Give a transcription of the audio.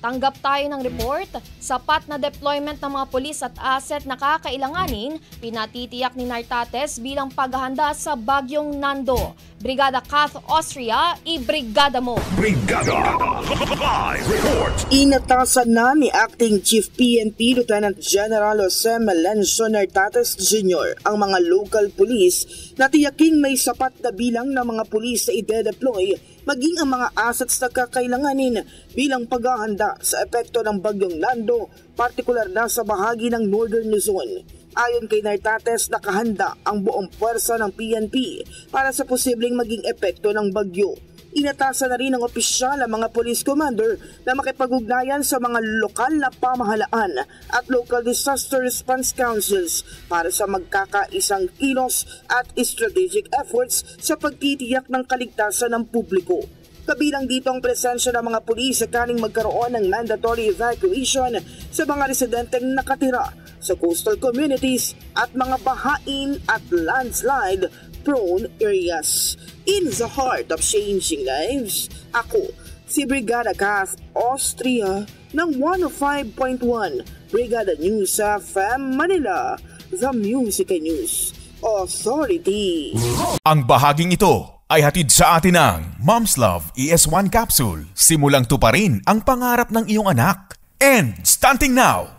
Tanggap tayo ng report, sapat na deployment ng mga pulis at asset na kakailanganin, pinatitiyak ni Nartates bilang paghahanda sa Bagyong Nando. Brigada Kath Austria, i-brigada mo! Brigada! Live report! Inatasan na ni Acting Chief PNP Lieutenant General Jose Melencio Nartates Jr. ang mga local police na tiyaking may sapat na bilang ng mga pulis na ide-deploy maging ang mga assets na kakailanganin bilang paghahanda sa epekto ng Bagyong Nando, partikular na sa bahagi ng Northern Luzon. Ayon kay Nartates, nakahanda ang buong puwersa ng PNP para sa posibleng maging epekto ng bagyo. Inatasan na rin ng opisyal ang mga police commander na makipag-ugnayan sa mga lokal na pamahalaan at local disaster response councils para sa magkakaisang kilos at strategic efforts sa pagtitiyak ng kaligtasan ng publiko. Kabilang dito ang presensya ng mga pulis sakaling magkaroon ng mandatory evacuation sa mga residenteng nakatira sa coastal communities at mga bahain at landslide prone areas. In the heart of changing lives, ako si Brigada Kath Austria ng 105.1 Brigada News FM Manila, The Music News Authority. Ang bahaging ito ay hatid sa atin ng Mom's Love ES1 Capsule. Simulang tuparin ang pangarap ng iyong anak. And starting now,